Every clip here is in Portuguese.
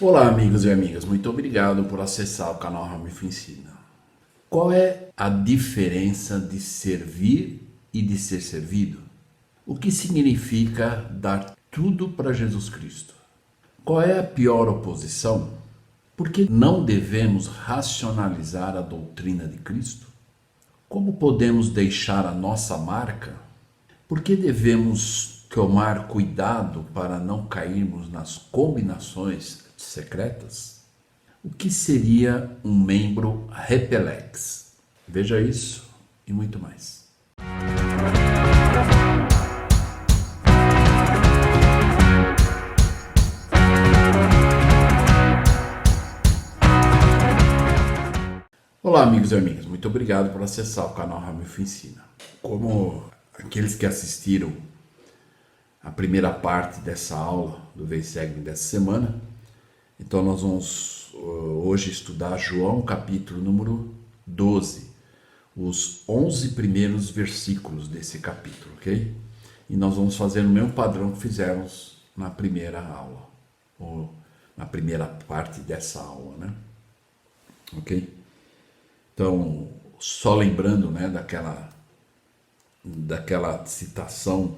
Olá, amigos e amigas, muito obrigado por acessar o canal Ramilfo Ensina. Qual é a diferença de servir e de ser servido? O que significa dar tudo para Jesus Cristo? Qual é a pior oposição? Por que não devemos racionalizar a doutrina de Cristo? Como podemos deixar a nossa marca? Por que devemos tomar cuidado para não cairmos nas combinações secretas? O que seria um membro Repelex? Veja isso e muito mais. Olá, amigos e amigas, muito obrigado por acessar o canal Ramilfo Ensina. Como aqueles que assistiram a primeira parte dessa aula do Versegme dessa semana, então nós vamos hoje estudar João capítulo número 12, os 11 primeiros versículos desse capítulo, ok? E nós vamos fazer no mesmo padrão que fizemos na primeira aula, ou na primeira parte dessa aula, né? Ok? Então, só lembrando, né, daquela citação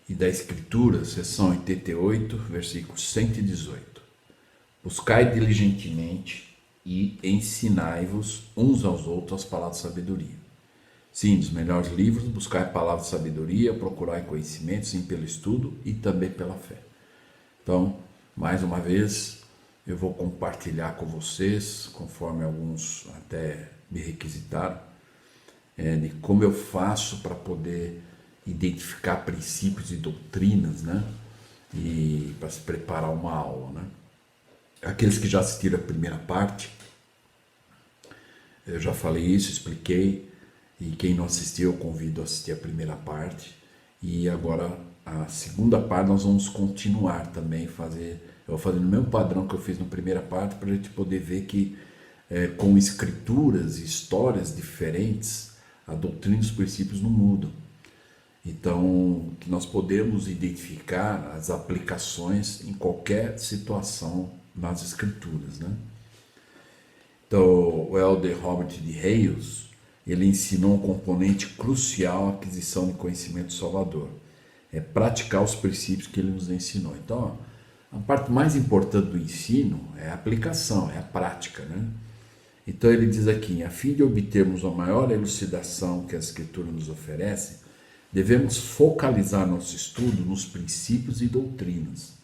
e da Escritura, seção 88, versículo 118. Buscai diligentemente e ensinai-vos uns aos outros as palavras de sabedoria. Sim, dos melhores livros, buscai palavras de sabedoria, procurai conhecimento, sim, pelo estudo e também pela fé. Então, mais uma vez, eu vou compartilhar com vocês, conforme alguns até me requisitaram, de como eu faço para poder identificar princípios e doutrinas, né? E para se preparar uma aula, né? Aqueles que já assistiram a primeira parte, eu já falei isso, expliquei, e quem não assistiu eu convido a assistir a primeira parte, e agora a segunda parte nós vamos continuar também, eu vou fazer no mesmo padrão que eu fiz na primeira parte, para a gente poder ver que com escrituras e histórias diferentes, a doutrina e os princípios não mudam. Então, que nós podemos identificar as aplicações em qualquer situação nas escrituras, né? Então, o elder Robert D. Hales, ele ensinou um componente crucial à aquisição de conhecimento salvador. É praticar os princípios que ele nos ensinou. Então, a parte mais importante do ensino é a aplicação, é a prática, né? Então ele diz aqui, a fim de obtermos a maior elucidação que a Escritura nos oferece, devemos focalizar nosso estudo nos princípios e doutrinas,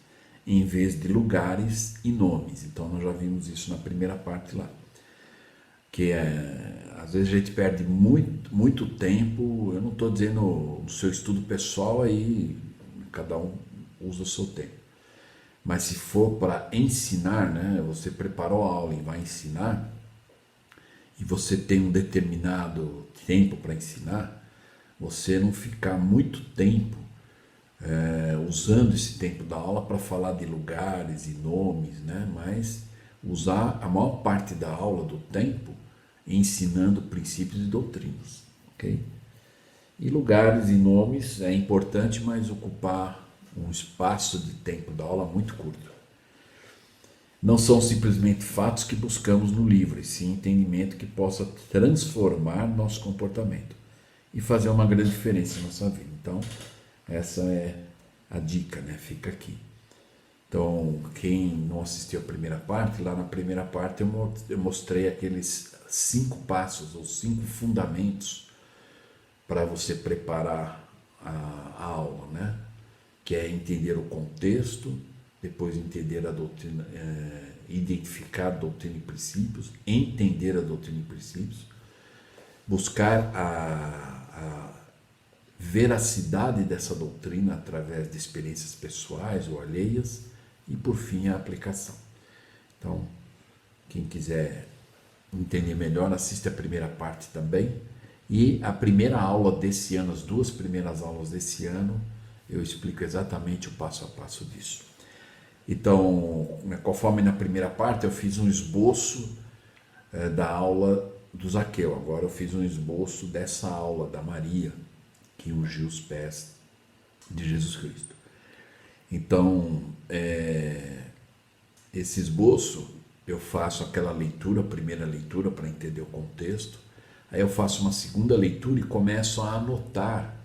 em vez de lugares e nomes. Então nós já vimos isso na primeira parte lá. Que às vezes a gente perde muito tempo, eu não estou dizendo no seu estudo pessoal, aí cada um usa o seu tempo. Mas se for para ensinar, né, você preparou a aula e vai ensinar, e você tem um determinado tempo para ensinar, você não ficar muito tempo usando esse tempo da aula para falar de lugares e nomes, né? Mas usar a maior parte da aula do tempo ensinando princípios e doutrinas, ok? E lugares e nomes é importante, mas ocupar um espaço de tempo da aula muito curto. Não são simplesmente fatos que buscamos no livro, e sim entendimento que possa transformar nosso comportamento e fazer uma grande diferença em nossa vida. Então, essa é a dica, né? Fica aqui. Então, quem não assistiu a primeira parte, lá na primeira parte eu mostrei aqueles 5 passos ou 5 fundamentos para você preparar a aula, né? Que é entender o contexto, depois entender a doutrina, identificar a doutrina e princípios, entender a doutrina e princípios, buscar a veracidade dessa doutrina através de experiências pessoais ou alheias e, por fim, a aplicação. Então, quem quiser entender melhor, assiste a primeira parte também. E a primeira aula desse ano, as 2 primeiras aulas desse ano, eu explico exatamente o passo a passo disso. Então, conforme na primeira parte, eu fiz um esboço da aula do Zaqueu. Agora eu fiz um esboço dessa aula da Maria, que ungiu os pés de Jesus Cristo. Então, esse esboço, eu faço aquela leitura, a primeira leitura para entender o contexto, aí eu faço uma segunda leitura e começo a anotar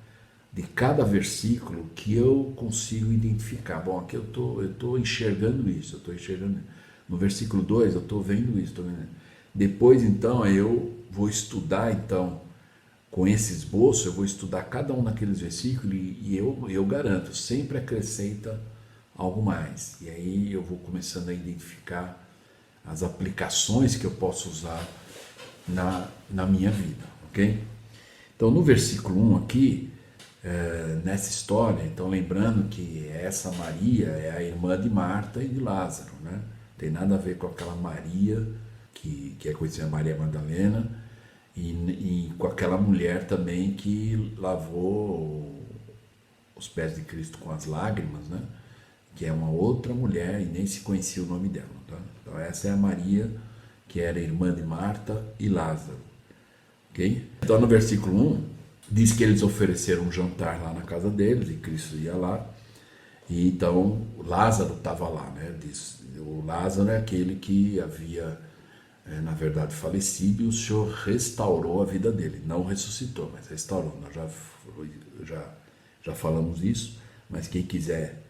de cada versículo que eu consigo identificar. Bom, aqui eu tô enxergando isso, eu estou enxergando. No versículo 2 eu estou vendo isso. Depois, então, eu vou estudar, então, com esse esboço, eu vou estudar cada um daqueles versículos e eu garanto, sempre acrescenta algo mais. E aí eu vou começando a identificar as aplicações que eu posso usar na minha vida, ok? Então, no versículo 1 aqui, nessa história, então lembrando que essa Maria é a irmã de Marta e de Lázaro, né? Tem nada a ver com aquela Maria que é conhecida Maria Madalena e com aquela mulher também que lavou os pés de Cristo com as lágrimas, né? Que é uma outra mulher e nem se conhecia o nome dela, tá? Então essa é a Maria que era irmã de Marta e Lázaro, ok? Então no versículo 1 diz que eles ofereceram um jantar lá na casa deles e Cristo ia lá. E então Lázaro estava lá, né? O Lázaro é aquele que havia, na verdade, falecido e o Senhor restaurou a vida dele. Não ressuscitou, mas restaurou. Nós já falamos isso, mas quem quiser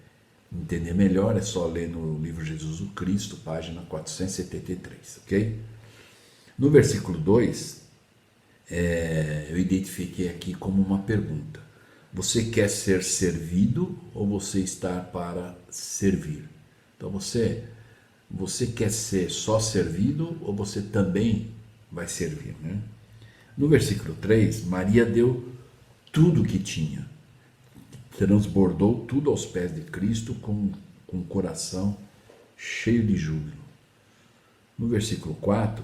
entender melhor é só ler no livro Jesus o Cristo, página 473, ok? No versículo 2, eu identifiquei aqui como uma pergunta. Você quer ser servido ou você está para servir? Então você quer ser só servido ou você também vai servir, né? No versículo 3, Maria deu tudo o que tinha, transbordou tudo aos pés de Cristo com um coração cheio de júbilo. No versículo 4,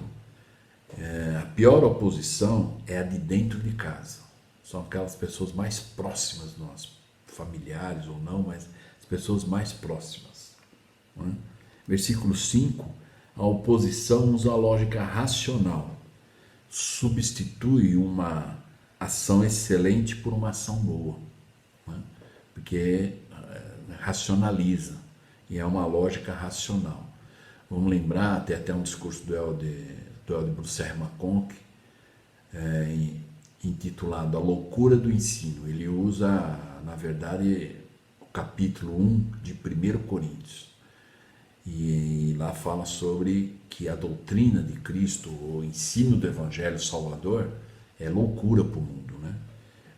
a pior oposição é a de dentro de casa. São aquelas pessoas mais próximas de nós, familiares ou não, mas as pessoas mais próximas, não é? Versículo 5, a oposição usa a lógica racional, substitui uma ação excelente por uma ação boa, não é? Porque racionaliza, e é uma lógica racional. Vamos lembrar, tem até um discurso do Elde Brusser-Macon, intitulado A Loucura do Ensino. Ele usa, na verdade, o capítulo 1 de 1 Coríntios. E lá fala sobre que a doutrina de Cristo, o ensino do Evangelho Salvador, é loucura para o mundo, né?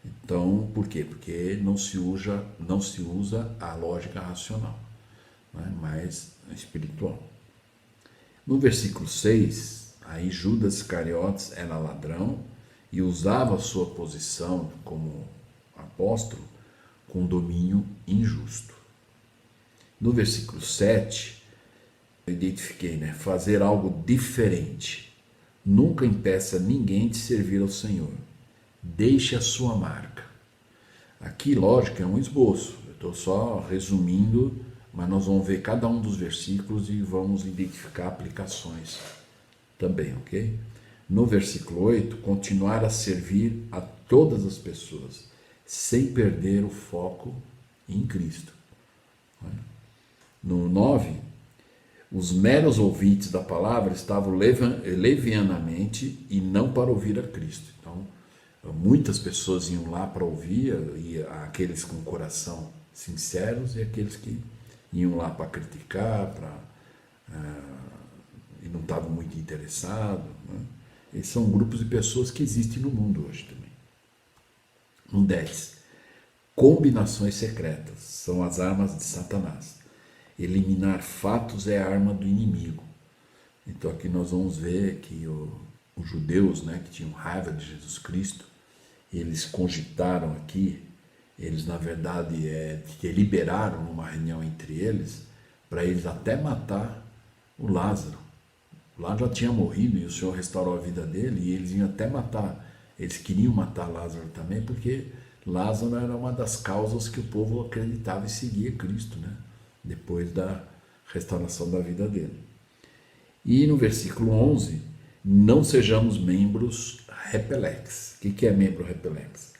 Então, por quê? Porque não se usa a lógica racional, né? Mas espiritual. No versículo 6, aí Judas Iscariotes era ladrão e usava a sua posição como apóstolo com domínio injusto. No versículo 7, eu identifiquei, né? Fazer algo diferente. Nunca impeça ninguém de servir ao Senhor. Deixe a sua marca. Aqui, lógico, é um esboço. Eu estou só resumindo, mas nós vamos ver cada um dos versículos e vamos identificar aplicações também, ok? No versículo 8, continuar a servir a todas as pessoas, sem perder o foco em Cristo. No 9, os meros ouvintes da palavra estavam levianamente e não para ouvir a Cristo. Então, muitas pessoas iam lá para ouvir, e aqueles com coração sinceros e aqueles que iam lá para criticar, e não estavam muito interessados, né? Esses são grupos de pessoas que existem no mundo hoje também. No 10, combinações secretas são as armas de Satanás. Eliminar fatos é a arma do inimigo. Então aqui nós vamos ver que os judeus, né, que tinham raiva de Jesus Cristo, eles cogitaram aqui, eles na verdade deliberaram numa reunião entre eles, para eles até matar o Lázaro. Lá já tinha morrido e o Senhor restaurou a vida dele e eles iam até matar. Eles queriam matar Lázaro também, porque Lázaro era uma das causas que o povo acreditava e seguia Cristo, né? Depois da restauração da vida dele. E no versículo 11, não sejamos membros repelex. O que é membro repelex?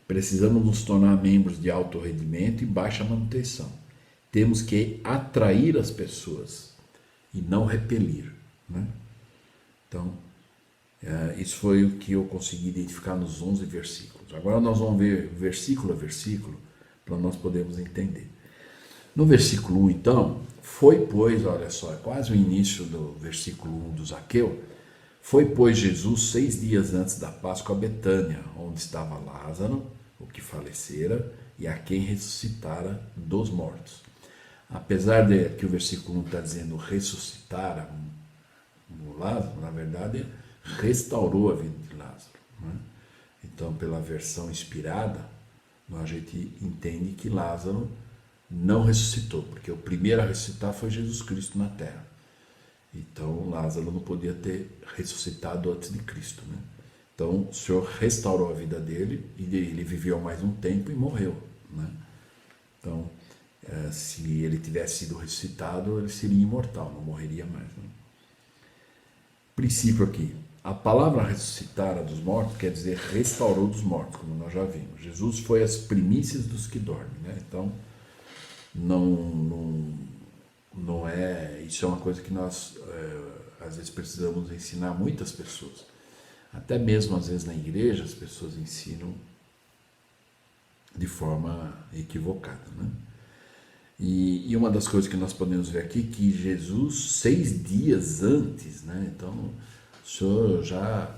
Precisamos nos tornar membros de alto rendimento e baixa manutenção. Temos que atrair as pessoas e não repelir, né? Então, isso foi o que eu consegui identificar nos 11 versículos. Agora nós vamos ver versículo a versículo para nós podermos entender. No versículo 1, então, foi, pois, olha só, é quase o início do versículo 1 do Zaqueu, foi, pois, Jesus 6 dias antes da Páscoa a Betânia, onde estava Lázaro, o que falecera, e a quem ressuscitara dos mortos. Apesar de que o versículo 1 está dizendo ressuscitara o Lázaro, na verdade, restaurou a vida de Lázaro, né? Então, pela versão inspirada, a gente entende que Lázaro não ressuscitou, porque o primeiro a ressuscitar foi Jesus Cristo na terra. Então, Lázaro não podia ter ressuscitado antes de Cristo, né? Então, o Senhor restaurou a vida dele e ele viveu mais um tempo e morreu, né? Então, se ele tivesse sido ressuscitado, ele seria imortal, não morreria mais, né? Princípio aqui. A palavra ressuscitar dos mortos quer dizer restaurou dos mortos, como nós já vimos. Jesus foi as primícias dos que dormem, né? Então, não é... Isso é uma coisa que nós, às vezes, precisamos ensinar a muitas pessoas. Até mesmo, às vezes, na igreja, as pessoas ensinam de forma equivocada, né? E uma das coisas que nós podemos ver aqui, que Jesus, 6 dias antes, né? Então, o Senhor já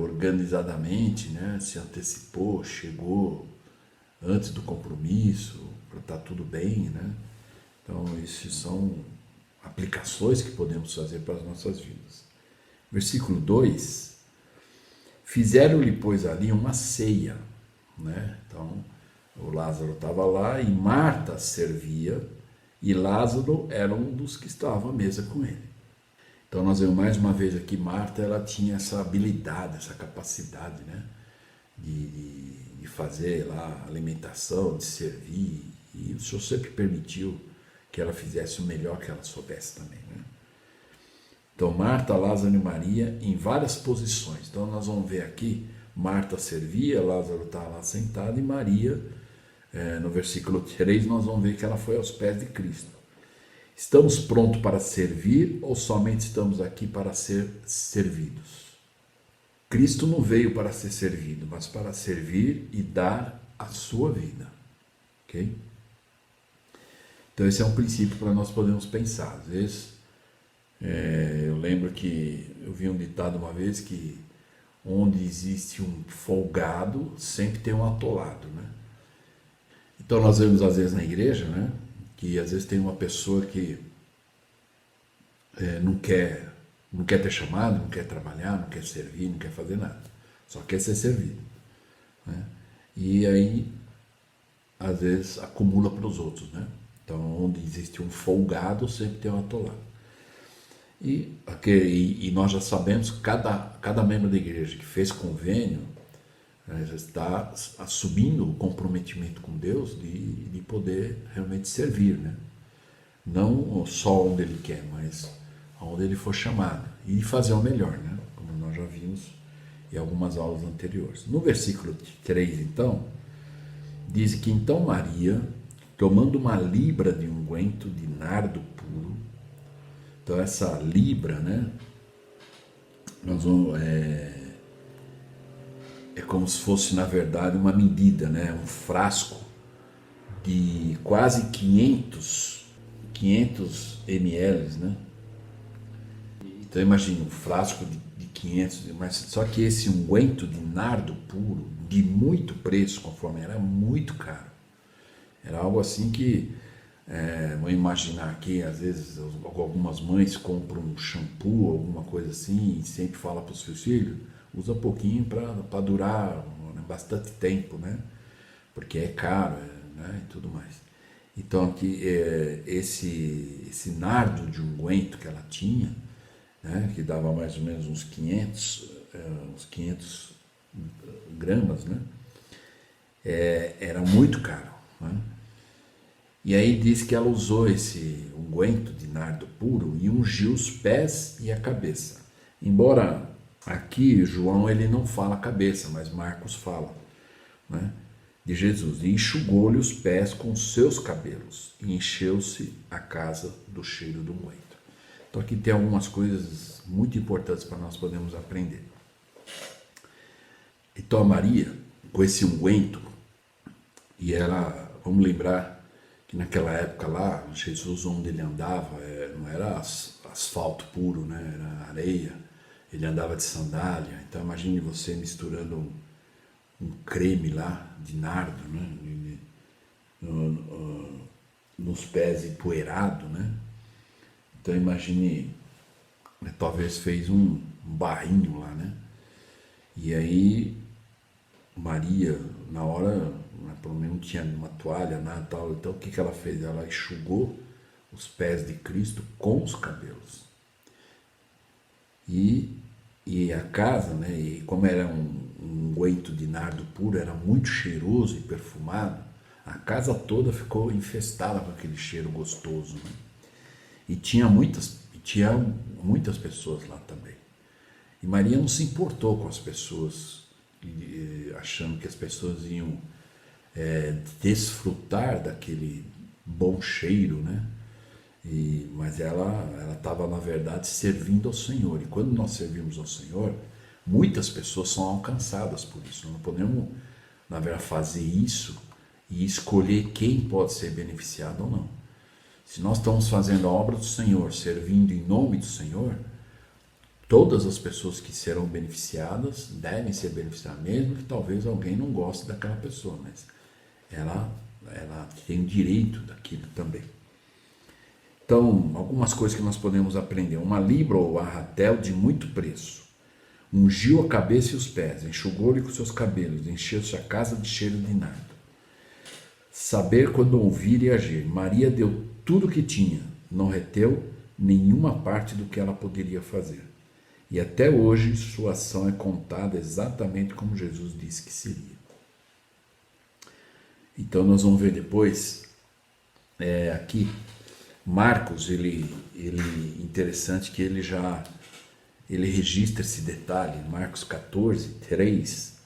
organizadamente, né, se antecipou, chegou antes do compromisso, para estar tudo bem, né? Então, isso são aplicações que podemos fazer para as nossas vidas. Versículo 2, fizeram-lhe, pois, ali uma ceia, né? Então, o Lázaro estava lá e Marta servia, e Lázaro era um dos que estava à mesa com ele. Então nós vemos mais uma vez aqui, Marta, ela tinha essa habilidade, essa capacidade, né, de fazer lá a alimentação, de servir, e o Senhor sempre permitiu que ela fizesse o melhor que ela soubesse também, né? Então Marta, Lázaro e Maria em várias posições. Então nós vamos ver aqui, Marta servia, Lázaro estava lá sentado, e Maria, no versículo 3, nós vamos ver que ela foi aos pés de Cristo. Estamos prontos para servir ou somente estamos aqui para ser servidos? Cristo não veio para ser servido, mas para servir e dar a sua vida. Ok? Então esse é um princípio para nós podermos pensar. Às vezes, eu lembro que eu vi um ditado uma vez que onde existe um folgado, sempre tem um atolado, né? Então nós vemos às vezes na igreja, né, que às vezes tem uma pessoa que não quer ter chamado, não quer trabalhar, não quer servir, não quer fazer nada, só quer ser servido, né? E aí às vezes acumula para os outros, né? Então onde existe um folgado sempre tem um atolado. E nós já sabemos que cada membro da igreja que fez convênio já está assumindo o comprometimento com Deus de poder realmente servir, né? Não só onde ele quer, mas onde ele for chamado, e fazer o melhor, né? Como nós já vimos em algumas aulas anteriores. No versículo 3, então, diz que então Maria, tomando uma libra de unguento de nardo puro, então essa libra, né, nós vamos, é como se fosse, na verdade, uma medida, né, um frasco de quase 500 ml, né? Então imagina um frasco de 500, mas só que esse unguento de nardo puro, de muito preço, conforme era muito caro. Era algo assim que, vou imaginar aqui, às vezes algumas mães compram um shampoo, alguma coisa assim, e sempre fala para os seus filhos, usa pouquinho para durar bastante tempo, né? Porque é caro, né? E tudo mais. Então aqui, esse nardo de unguento que ela tinha, né, que dava mais ou menos uns 500 gramas, né, era muito caro, né? E aí diz que ela usou esse unguento de nardo puro e ungiu os pés e a cabeça. Embora aqui João ele não fala a cabeça, mas Marcos fala, né, de Jesus. E enxugou-lhe os pés com seus cabelos e encheu-se a casa do cheiro do unguento. Então aqui tem algumas coisas muito importantes para nós podermos aprender. Então a Maria, com esse unguento, e ela, vamos lembrar que naquela época lá, Jesus onde ele andava, não era asfalto puro, né? Era areia, ele andava de sandália. Então imagine você misturando um creme lá de nardo, né? Nos pés empoeirado, né? Então imagine, talvez fez um barrinho lá, né? E aí Maria, na hora, pelo menos não tinha uma toalha, nada tal, então o que ela fez? Ela enxugou os pés de Cristo com os cabelos. E a casa, né, e como era um unguento de nardo puro, era muito cheiroso e perfumado, a casa toda ficou infestada com aquele cheiro gostoso, né? E tinha muitas pessoas lá também. E Maria não se importou com as pessoas, achando que as pessoas iam desfrutar daquele bom cheiro, né? Mas ela estava, na verdade, servindo ao Senhor. E quando nós servimos ao Senhor, muitas pessoas são alcançadas por isso. Nós não podemos, na verdade, fazer isso e escolher quem pode ser beneficiado ou não. Se nós estamos fazendo a obra do Senhor, servindo em nome do Senhor, todas as pessoas que serão beneficiadas devem ser beneficiadas, mesmo que talvez alguém não goste daquela pessoa, mas ela tem o direito daquilo também. Então, algumas coisas que nós podemos aprender. Uma libra ou arratel de muito preço. Ungiu a cabeça e os pés, enxugou-lhe com seus cabelos, encheu-se a casa de cheiro de nardo. Saber quando ouvir e agir. Maria deu tudo o que tinha, não reteu nenhuma parte do que ela poderia fazer. E até hoje sua ação é contada exatamente como Jesus disse que seria. Então nós vamos ver depois, aqui, Marcos, ele interessante que ele registra esse detalhe, Marcos 14, 3,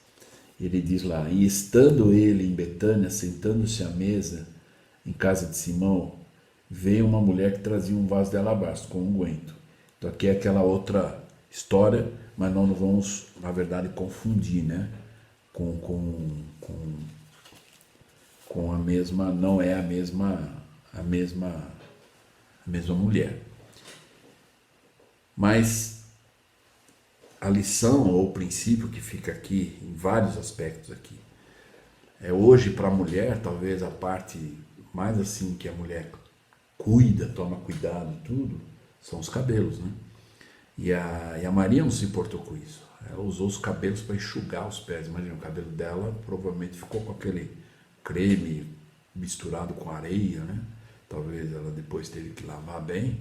ele diz lá, e estando ele em Betânia, sentando-se à mesa em casa de Simão, veio uma mulher que trazia um vaso de alabastro com unguento. Então aqui é aquela outra história, mas nós não vamos, na verdade, confundir, né? Com a mesma, não é a mesma mulher. Mas a lição ou o princípio que fica aqui, em vários aspectos aqui, hoje para a mulher, talvez a parte mais assim que a mulher cuida, toma cuidado, tudo, são os cabelos, né? E a Maria não se importou com isso. Ela usou os cabelos para enxugar os pés. Imagina, o cabelo dela provavelmente ficou com aquele creme misturado com areia, né? Talvez ela depois teve que lavar bem,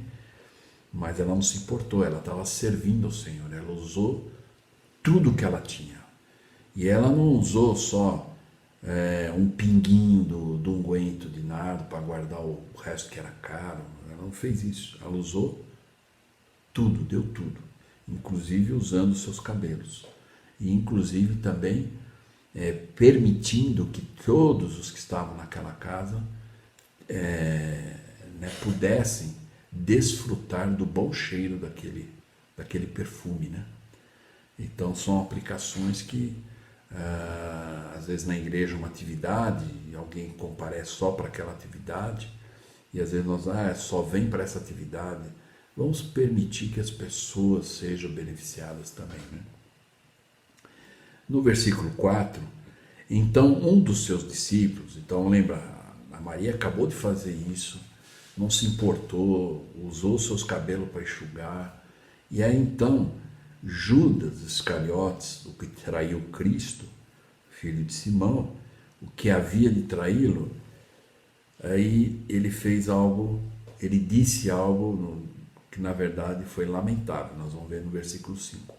mas ela não se importou, ela estava servindo ao Senhor, ela usou tudo que ela tinha. E ela não usou só um pinguinho do unguento de nardo para guardar o resto que era caro, ela não fez isso, ela usou tudo, deu tudo, inclusive usando os seus cabelos, e inclusive também permitindo que todos os que estavam naquela casa pudessem desfrutar do bom cheiro daquele perfume, né? Então são aplicações que às vezes na igreja uma atividade, alguém comparece só para aquela atividade, e às vezes nós só vem para essa atividade. Vamos permitir que as pessoas sejam beneficiadas também, né? No versículo 4, então um dos seus discípulos, então lembra, a Maria acabou de fazer isso, não se importou, usou seus cabelos para enxugar, e aí então Judas Iscariotes, o que traiu Cristo, filho de Simão, o que havia de traí-lo, aí ele fez algo, ele disse algo que na verdade foi lamentável, nós vamos ver no versículo 5.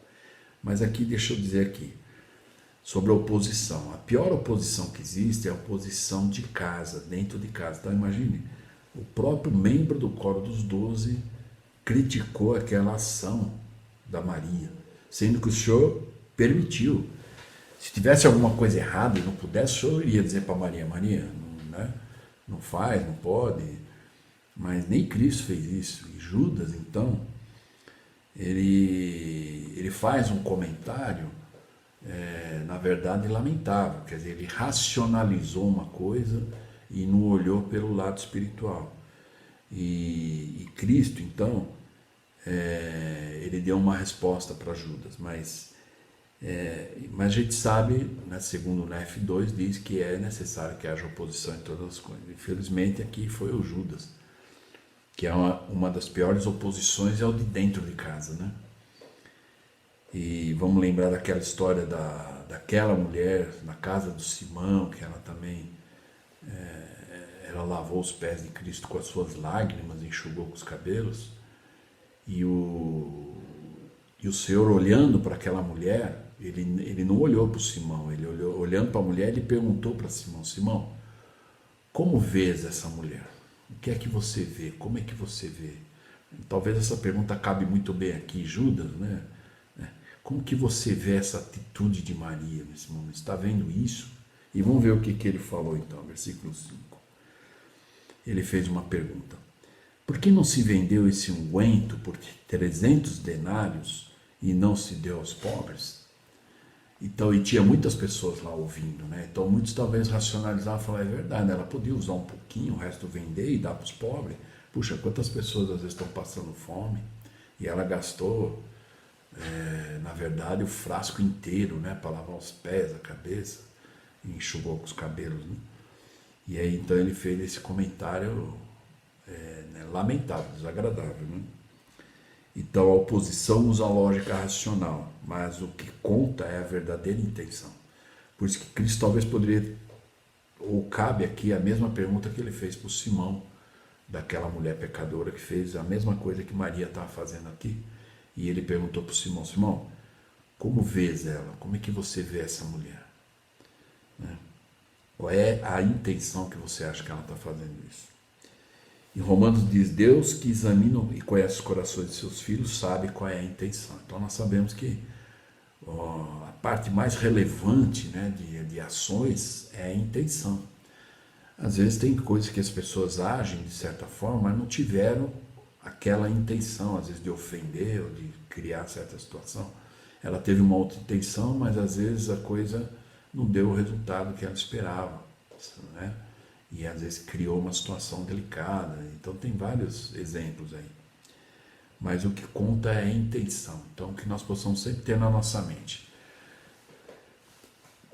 Mas aqui, deixa eu dizer aqui, sobre a oposição. A pior oposição que existe é a oposição de casa, dentro de casa. Então imagine, o próprio membro do coro dos 12 criticou aquela ação da Maria, sendo que o Senhor permitiu. Se tivesse alguma coisa errada e não pudesse, o Senhor iria dizer para Maria, não faz, não pode. Mas nem Cristo fez isso. E Judas, então, ele faz um comentário, na verdade, lamentável. Quer dizer, ele racionalizou uma coisa e não olhou pelo lado espiritual. E Cristo, então, ele deu uma resposta para Judas, mas a gente sabe, né, segundo o Nef 2, diz que é necessário que haja oposição em todas as coisas. Infelizmente, aqui foi o Judas, que é uma das piores oposições, é o de dentro de casa, né? E vamos lembrar daquela história daquela mulher na casa do Simão, que ela também ela lavou os pés de Cristo com as suas lágrimas, enxugou com os cabelos, e o Senhor, olhando para aquela mulher, ele não olhou para o Simão, ele olhando para a mulher, ele perguntou para Simão: Simão, como vês essa mulher? O que é que você vê? Como é que você vê? Talvez essa pergunta cabe muito bem aqui, Judas, né? Como que você vê essa atitude de Maria nesse momento? Está vendo isso? E vamos ver o que ele falou então, versículo 5. Ele fez uma pergunta: por que não se vendeu esse unguento por 300 denários e não se deu aos pobres? Então, e tinha muitas pessoas lá ouvindo, né? Então muitos talvez racionalizavam e falaram: é verdade, ela podia usar um pouquinho, o resto vender e dar para os pobres. Puxa, quantas pessoas às vezes estão passando fome, e ela gastou, na verdade, o frasco inteiro, né, para lavar os pés, a cabeça, e enxugou com os cabelos, né? E aí então ele fez esse comentário, né, lamentável, desagradável, né? Então a oposição usa a lógica racional, mas o que conta é a verdadeira intenção. Por isso que Cristo talvez poderia, ou cabe aqui a mesma pergunta que ele fez para o Simão, daquela mulher pecadora, que fez a mesma coisa que Maria estava fazendo aqui. E ele perguntou para o Simão: Simão, como vês ela? Como é que você vê essa mulher? Né? Qual é a intenção que você acha que ela está fazendo isso? Em Romanos diz: Deus que examina e conhece os corações de seus filhos sabe qual é a intenção. Então nós sabemos que a parte mais relevante, né, de ações é a intenção. Às vezes tem coisas que as pessoas agem de certa forma, mas não tiveram aquela intenção, às vezes de ofender ou de criar certa situação. Ela teve uma outra intenção, mas às vezes a coisa não deu o resultado que ela esperava, né? E às vezes criou uma situação delicada. Então tem vários exemplos aí. Mas o que conta é a intenção. Então que nós possamos sempre ter na nossa mente.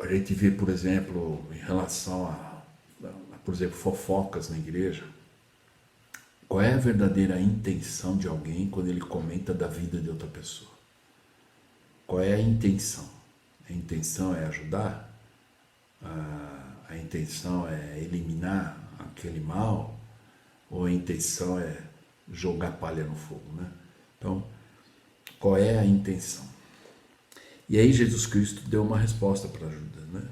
A gente vê, por exemplo, em relação por exemplo, fofocas na igreja. Qual é a verdadeira intenção de alguém quando ele comenta da vida de outra pessoa? Qual é a intenção? A intenção é ajudar? A intenção é eliminar aquele mal? Ou a intenção é jogar palha no fogo, né? Então, qual é a intenção? E aí Jesus Cristo deu uma resposta para Judas, né?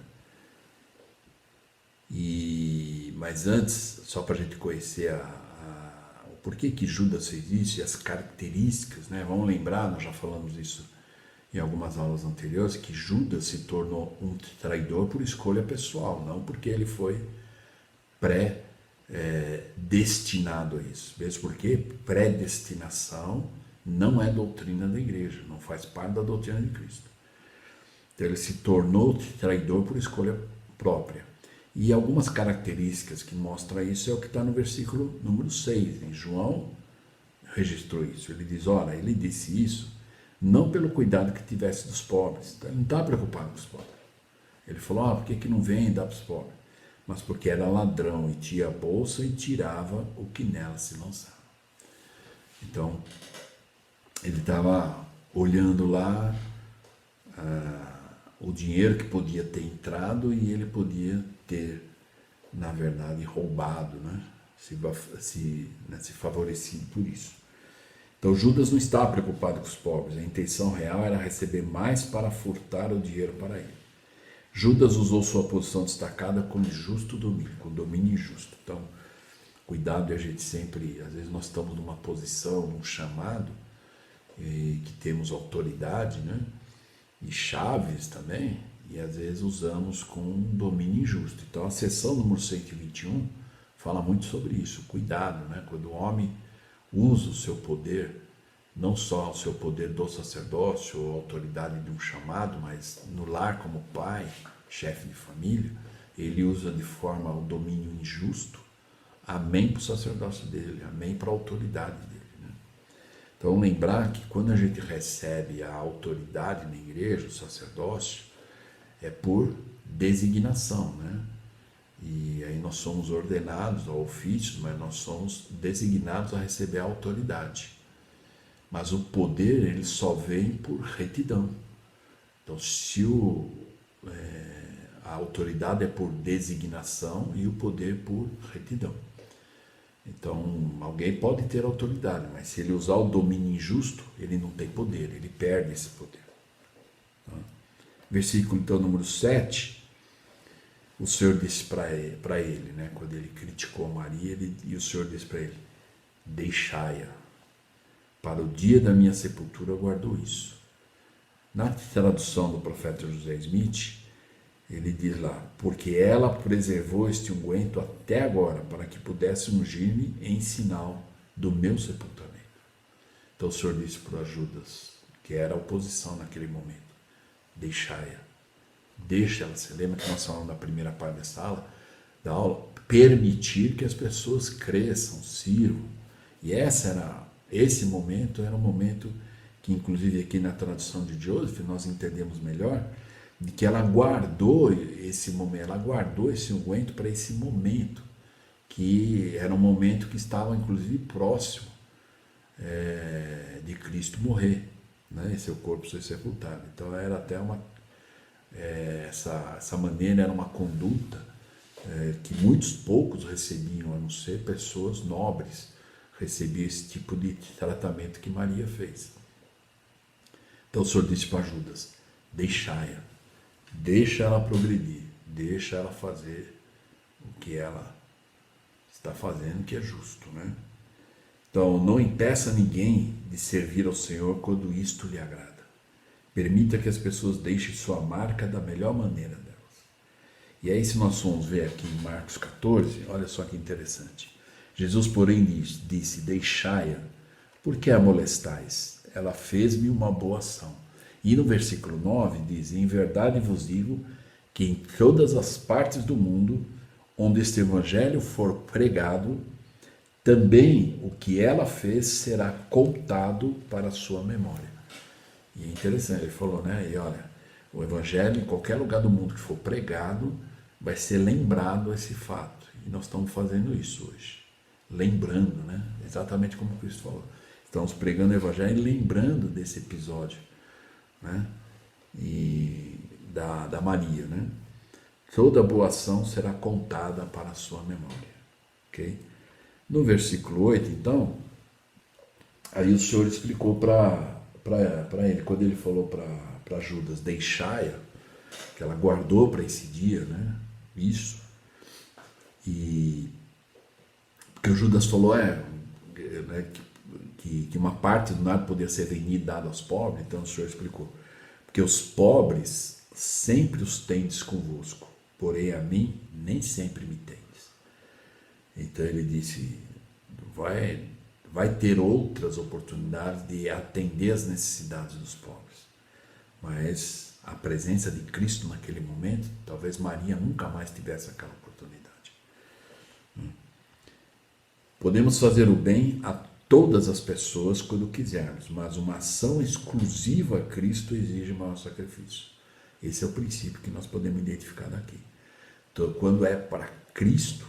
Mas antes, só para a gente conhecer o porquê que Judas fez isso e as características, né? Vamos lembrar, nós já falamos isso em algumas aulas anteriores, que Judas se tornou um traidor por escolha pessoal, não porque ele foi destinado a isso. Mesmo porque predestinação não é doutrina da igreja, não faz parte da doutrina de Cristo. Então ele se tornou traidor por escolha própria. E algumas características que mostram isso é o que está no versículo número 6. Em João registrou isso. Ele diz: ora, ele disse isso não pelo cuidado que tivesse dos pobres. Então ele não está preocupado com os pobres. Ele falou: por que não vem e dá para os pobres? Mas porque era ladrão e tinha a bolsa e tirava o que nela se lançava. Então, ele estava olhando lá o dinheiro que podia ter entrado e ele podia ter, na verdade, roubado, né? Se favorecido por isso. Então Judas não estava preocupado com os pobres, a intenção real era receber mais para furtar o dinheiro para ele. Judas usou sua posição destacada com injusto domínio, com domínio injusto. Então, cuidado, a gente sempre, às vezes nós estamos numa posição, num chamado, que temos autoridade, né? E chaves também, e às vezes usamos com domínio injusto. Então a seção número 121 fala muito sobre isso, cuidado, né? Quando o homem usa o seu poder não só o seu poder do sacerdócio ou autoridade de um chamado, mas no lar como pai, chefe de família, ele usa de forma o domínio injusto, amém para o sacerdócio dele, amém para a autoridade dele. Né? Então lembrar que quando a gente recebe a autoridade na igreja, o sacerdócio, é por designação, né? E aí nós somos ordenados ao ofício, mas nós somos designados a receber a autoridade. Mas o poder, ele só vem por retidão. Então, se a autoridade é por designação e o poder por retidão. Então, alguém pode ter autoridade, mas se ele usar o domínio injusto, ele não tem poder, ele perde esse poder. Tá? Versículo, então, número 7, o Senhor disse para ele, né, quando ele criticou Maria, e o Senhor disse para ele, deixai-a, para o dia da minha sepultura guardou isso. Na tradução do profeta José Smith, ele diz lá, porque ela preservou este unguento até agora, para que pudesse ungir-me em sinal do meu sepultamento. Então o Senhor disse para Judas, que era a oposição naquele momento, deixai-a, deixa ela, você lembra que nós falamos na primeira parte da aula, permitir que as pessoas cresçam, sirvam, e esse momento era um momento que, inclusive aqui na tradução de Joseph, nós entendemos melhor, de que ela guardou esse momento, ela guardou esse unguento para esse momento, que era um momento que estava inclusive próximo de Cristo morrer, né, e seu corpo ser sepultado. Então era até essa maneira era uma conduta que muitos poucos recebiam, a não ser pessoas nobres, recebiam esse tipo de tratamento que Maria fez. Então o Senhor disse para Judas, deixai-a, deixa ela progredir, deixa ela fazer o que ela está fazendo, que é justo, né? Então, não impeça ninguém de servir ao Senhor quando isto lhe agrada. Permita que as pessoas deixem sua marca da melhor maneira delas. E aí, se nós formos ver aqui em Marcos 14, olha só que interessante. Jesus, porém, disse, deixai-a, por que a molestais? Ela fez-me uma boa ação. E no versículo 9 diz, em verdade vos digo que em todas as partes do mundo, onde este evangelho for pregado, também o que ela fez será contado para a sua memória. E é interessante, ele falou, né? E olha, o evangelho em qualquer lugar do mundo que for pregado, vai ser lembrado esse fato. E nós estamos fazendo isso hoje. Lembrando, né? Exatamente como Cristo falou. Estamos pregando o evangelho e lembrando desse episódio, né? E da Maria, né? Toda boa ação será contada para a sua memória. Ok? No versículo 8, então, aí o Senhor explicou para ele, quando ele falou para Judas, deixai-a, que ela guardou para esse dia, né? Isso. E porque o Judas falou, né, que uma parte do nada poderia ser vendida e dada aos pobres, então o Senhor explicou. Porque os pobres sempre os tendes convosco, porém a mim nem sempre me tendes. Então ele disse, vai ter outras oportunidades de atender as necessidades dos pobres. Mas a presença de Cristo naquele momento, talvez Maria nunca mais tivesse aquela oportunidade. Podemos fazer o bem a todas as pessoas quando quisermos, mas uma ação exclusiva a Cristo exige maior sacrifício. Esse é o princípio que nós podemos identificar daqui. Então, quando é para Cristo,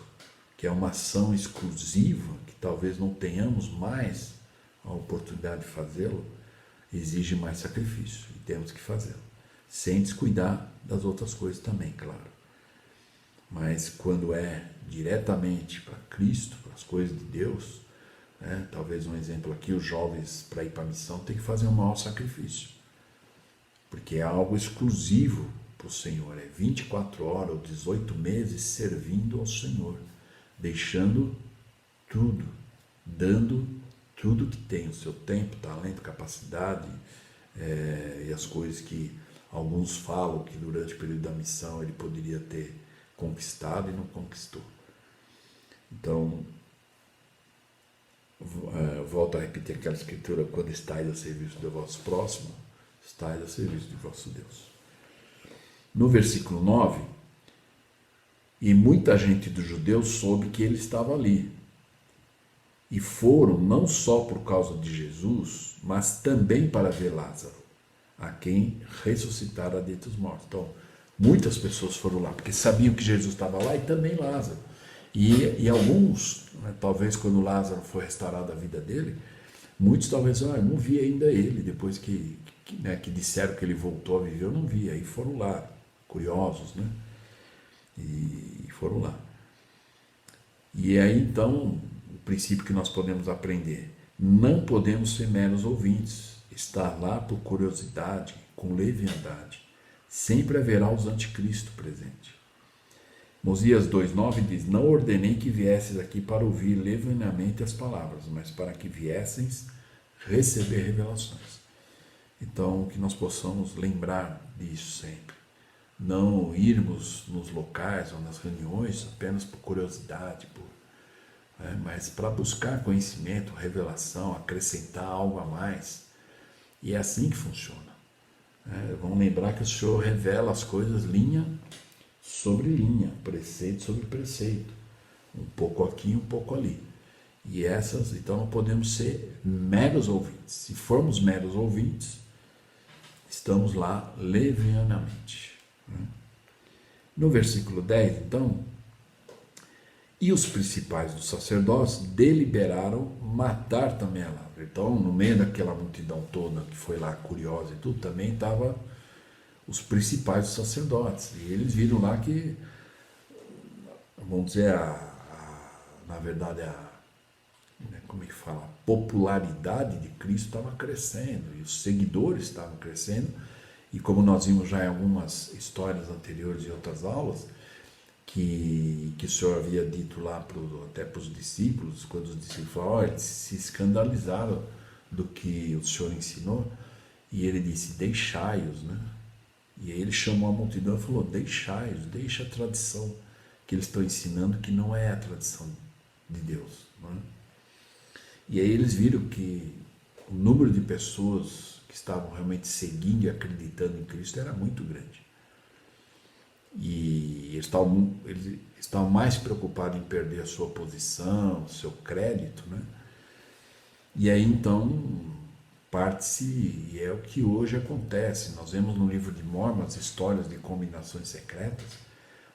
que é uma ação exclusiva, que talvez não tenhamos mais a oportunidade de fazê-lo, exige mais sacrifício, e temos que fazê-lo, sem descuidar das outras coisas também, claro. Mas quando é diretamente para Cristo, para as coisas de Deus, né, talvez um exemplo aqui, os jovens para ir para a missão têm que fazer um maior sacrifício, porque é algo exclusivo para o Senhor, é 24 horas ou 18 meses servindo ao Senhor, deixando tudo, dando tudo que tem, o seu tempo, talento, capacidade, e as coisas que alguns falam que durante o período da missão ele poderia ter conquistado e não conquistou. Então, Volto a repetir aquela escritura: quando estáis a serviço do vosso próximo, estáis a serviço de vosso Deus. No versículo 9, e muita gente dos judeus soube que ele estava ali, e foram não só por causa de Jesus, mas também para ver Lázaro, a quem ressuscitara dentre os mortos. Então, muitas pessoas foram lá, porque sabiam que Jesus estava lá, e também Lázaro. E alguns, né, talvez quando Lázaro foi restaurado a vida dele, muitos talvez, eu não vi ainda ele, depois que disseram que ele voltou a viver, eu não vi. Aí foram lá, curiosos, né? E foram lá. E aí então, o princípio que nós podemos aprender: não podemos ser meros ouvintes, estar lá por curiosidade, com leviandade. Sempre haverá os anticristo presente. Mosias 2,9 diz: não ordenei que viesses aqui para ouvir levianamente as palavras, mas para que viesseis receber revelações. Então, que nós possamos lembrar disso sempre. Não irmos nos locais ou nas reuniões apenas por curiosidade, mas para buscar conhecimento, revelação, acrescentar algo a mais. E é assim que funciona. Vamos lembrar que o Senhor revela as coisas linha sobre linha, preceito sobre preceito, um pouco aqui, um pouco ali. E então não podemos ser meros ouvintes. Se formos meros ouvintes, estamos lá levianamente. No versículo 10, então, e os principais dos sacerdotes deliberaram matar também a Lázaro. Então, no meio daquela multidão toda que foi lá curiosa e tudo, também estava os principais dos sacerdotes. E eles viram lá que, vamos dizer, na verdade, como é que fala? A popularidade de Cristo estava crescendo, e os seguidores estavam crescendo. E como nós vimos já em algumas histórias anteriores e outras aulas, que o Senhor havia dito lá até para os discípulos, quando os discípulos falaram, eles se escandalizaram do que o Senhor ensinou, e ele disse: deixai-os, né? E aí ele chamou a multidão e falou: deixai-os, deixa a tradição que eles estão ensinando, que não é a tradição de Deus, não é? E aí eles viram que o número de pessoas que estavam realmente seguindo e acreditando em Cristo era muito grande. E eles estavam mais preocupados em perder a sua posição, o seu crédito, né? E aí então parte-se, e é o que hoje acontece. Nós vemos no livro de Mórmon as histórias de combinações secretas,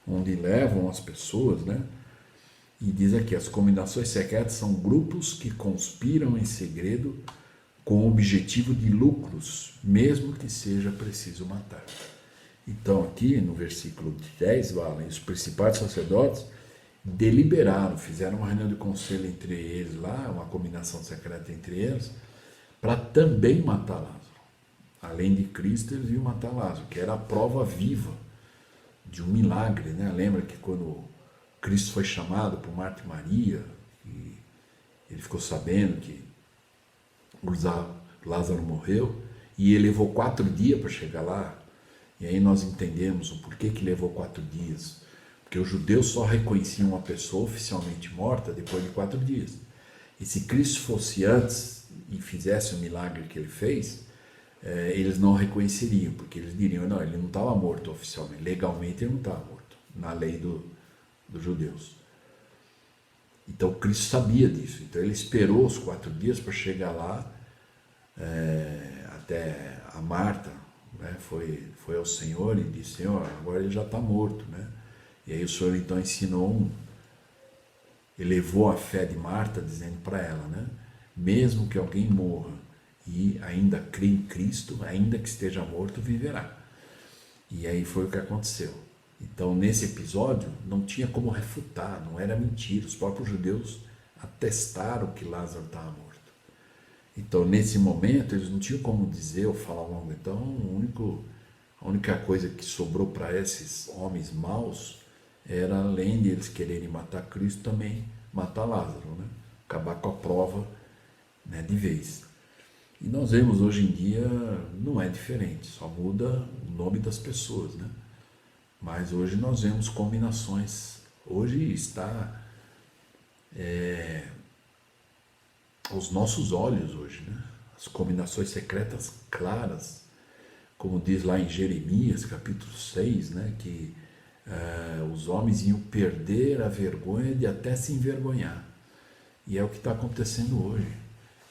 onde levam as pessoas, né? E diz aqui: as combinações secretas são grupos que conspiram em segredo com o objetivo de lucros, mesmo que seja preciso matar. Então aqui no versículo 10, os principais sacerdotes deliberaram, fizeram uma reunião de conselho entre eles lá, uma combinação secreta entre eles, para também matar Lázaro. Além de Cristo, eles iam matar Lázaro, que era a prova viva de um milagre, né? Lembra que quando Cristo foi chamado por Marta e Maria, e ele ficou sabendo que Lázaro morreu, e ele levou 4 dias para chegar lá. E aí nós entendemos o porquê que levou 4 dias. Porque os judeus só reconheciam uma pessoa oficialmente morta depois de 4 dias. E se Cristo fosse antes e fizesse o milagre que ele fez, eles não reconheceriam, porque eles diriam: não, ele não estava morto oficialmente, legalmente ele não estava morto, na lei dos judeus. Então Cristo sabia disso, então ele esperou os 4 dias para chegar lá, até a Marta, né, foi ao Senhor e disse: Senhor, agora ele já está morto, né? E aí o Senhor então ensinou, elevou a fé de Marta, dizendo para ela, né, mesmo que alguém morra e ainda crê em Cristo, ainda que esteja morto, viverá. E aí foi o que aconteceu. Então nesse episódio não tinha como refutar, não era mentira, os próprios judeus atestaram que Lázaro estava morto. Então nesse momento eles não tinham como dizer ou falar algo. Então a única coisa que sobrou para esses homens maus era, além de eles quererem matar Cristo, também matar Lázaro, né? Acabar com a prova, né, de vez. E nós vemos hoje em dia, não é diferente, só muda o nome das pessoas, né? Mas hoje nós vemos combinações. Hoje está aos nossos olhos hoje, né? As combinações secretas claras, como diz lá em Jeremias, capítulo 6, né? Que os homens iam perder a vergonha de até se envergonhar. E é o que está acontecendo hoje.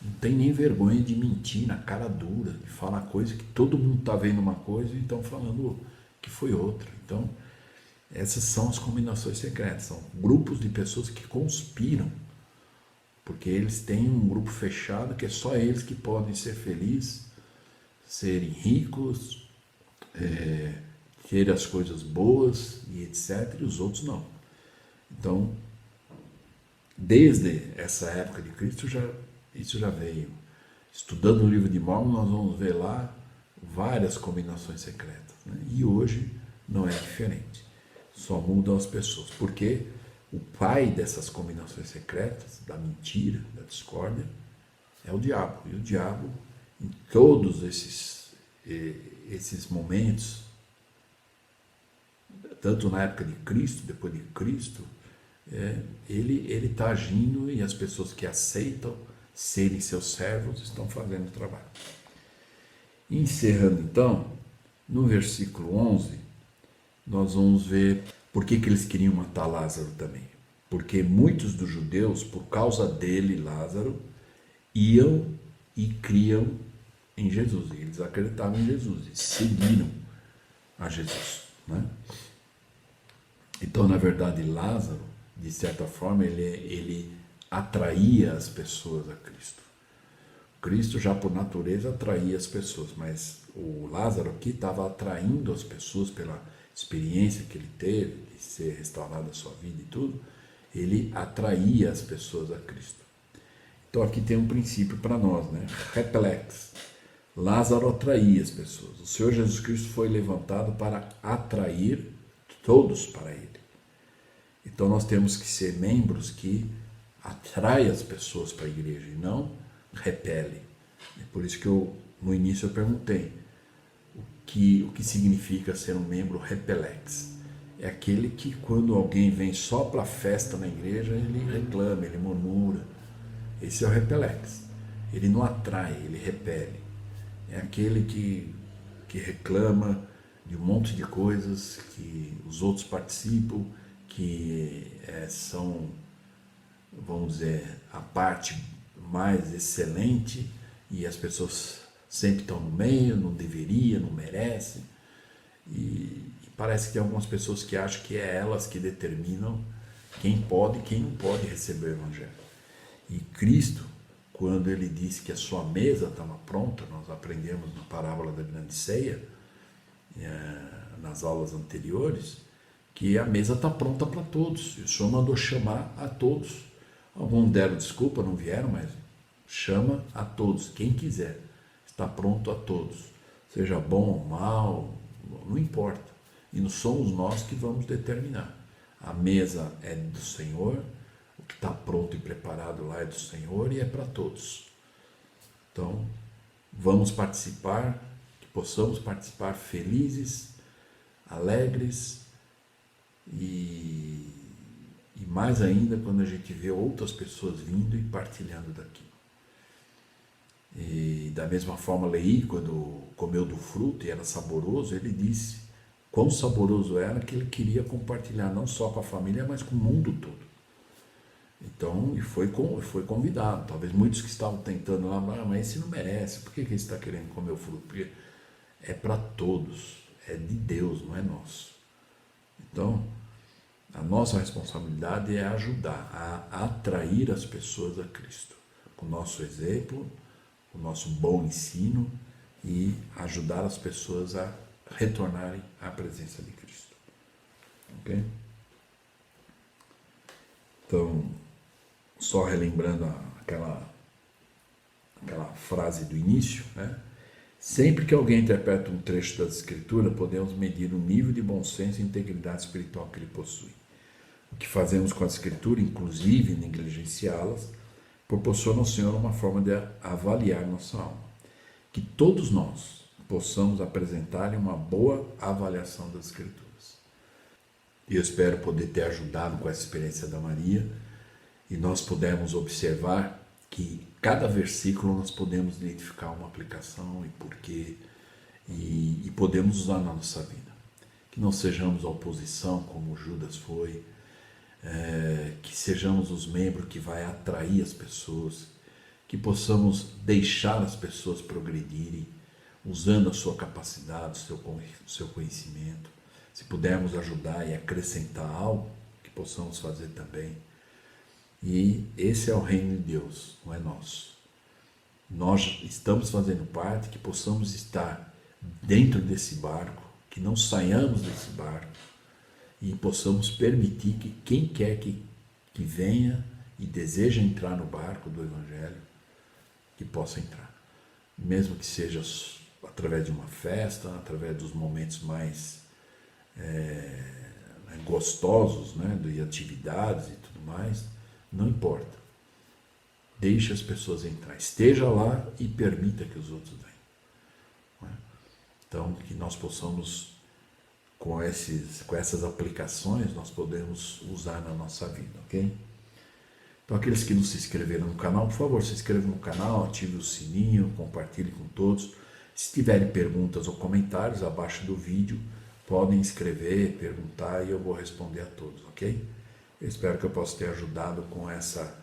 Não tem nem vergonha de mentir na cara dura, de falar coisa que todo mundo está vendo uma coisa e estão falando que foi outra. Então, essas são as combinações secretas, são grupos de pessoas que conspiram, porque eles têm um grupo fechado que é só eles que podem ser felizes, serem ricos, ter as coisas boas e etc, e os outros não. Então, desde essa época de Cristo, isso já veio. Estudando o livro de Mórmon, nós vamos ver lá várias combinações secretas, né? E hoje não é diferente. Só mudam as pessoas. Porque o pai dessas combinações secretas, da mentira, da discórdia, é o diabo. E o diabo, em todos esses momentos, tanto na época de Cristo, depois de Cristo, ele está agindo e as pessoas que aceitam serem seus servos estão fazendo o trabalho. Encerrando então, no versículo 11, nós vamos ver por que eles queriam matar Lázaro também. Porque muitos dos judeus, por causa dele, Lázaro, iam e criam em Jesus. Eles acreditavam em Jesus e seguiram a Jesus, né? Então, na verdade, Lázaro, de certa forma, ele atraía as pessoas a Cristo. Cristo já por natureza atraía as pessoas, mas o Lázaro aqui estava atraindo as pessoas pela experiência que ele teve, de ser restaurada a sua vida e tudo, ele atraía as pessoas a Cristo. Então aqui tem um princípio para nós, né? Repelex. Lázaro atraía as pessoas. O Senhor Jesus Cristo foi levantado para atrair todos para Ele. Então nós temos que ser membros que atraem as pessoas para a igreja e não repelem. É por isso que no início eu perguntei o que significa ser um membro repelex. É aquele que quando alguém vem só para a festa na igreja, ele reclama, ele murmura. Esse é o repelex. Ele não atrai, ele repele. É aquele que reclama de um monte de coisas que os outros participam, que são, vamos dizer, a parte mais excelente e as pessoas sempre estão no meio, não deveria, não merece. E parece que tem algumas pessoas que acham que é elas que determinam quem pode e quem não pode receber o Evangelho. E Cristo, quando ele disse que a sua mesa estava pronta, nós aprendemos na parábola da grande ceia, nas aulas anteriores, que a mesa está pronta para todos. E o Senhor mandou chamar a todos. Alguns deram desculpa, não vieram, mas chama a todos, quem quiser. Está pronto a todos. Seja bom ou mal, não importa. E não somos nós que vamos determinar. A mesa é do Senhor, o que está pronto e preparado lá é do Senhor e é para todos. Então, vamos participar, que possamos participar felizes, alegres e mais ainda quando a gente vê outras pessoas vindo e partilhando daquilo. E da mesma forma, Leí, quando comeu do fruto e era saboroso, ele disse quão saboroso era que ele queria compartilhar não só com a família, mas com o mundo todo. Então, e foi convidado. Talvez muitos que estavam tentando lá, mas esse não merece, por que ele está querendo comer o fruto? Porque é para todos, é de Deus, não é nosso. Então, a nossa responsabilidade é ajudar a atrair as pessoas a Cristo, com o nosso exemplo, com o nosso bom ensino e ajudar as pessoas a retornarem à presença de Cristo. Ok? Então, só relembrando aquela frase do início, né? Sempre que alguém interpreta um trecho da Escritura, podemos medir o nível de bom senso e integridade espiritual que ele possui. O que fazemos com a Escritura, inclusive negligenciá-las, proporciona ao Senhor uma forma de avaliar nossa alma. Que todos nós possamos apresentar uma boa avaliação das Escrituras. E eu espero poder ter ajudado com essa experiência da Maria e nós pudermos observar que cada versículo nós podemos identificar uma aplicação e porquê, e podemos usar na nossa vida. Que não sejamos a oposição como Judas foi, que sejamos os membros que vai atrair as pessoas, que possamos deixar as pessoas progredirem, usando a sua capacidade, o seu conhecimento. Se pudermos ajudar e acrescentar algo, que possamos fazer também. E esse é o reino de Deus, não é nosso. Nós estamos fazendo parte, que possamos estar dentro desse barco, que não saiamos desse barco e possamos permitir que quem quer que venha e deseja entrar no barco do Evangelho, que possa entrar. Mesmo que seja através de uma festa, através dos momentos mais gostosos, né, de atividades e tudo mais, não importa. Deixe as pessoas entrar. Esteja lá e permita que os outros venham. Então, que nós possamos, com essas aplicações, nós podemos usar na nossa vida, ok? Então, aqueles que não se inscreveram no canal, por favor, se inscrevam no canal, ative o sininho, compartilhe com todos. Se tiverem perguntas ou comentários abaixo do vídeo, podem escrever, perguntar e eu vou responder a todos, ok? Eu espero que eu possa ter ajudado com essa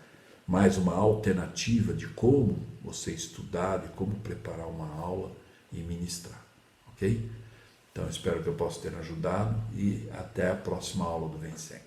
mais uma alternativa de como você estudar, de como preparar uma aula e ministrar, ok? Então, eu espero que eu possa ter ajudado e até a próxima aula do Vem Segue.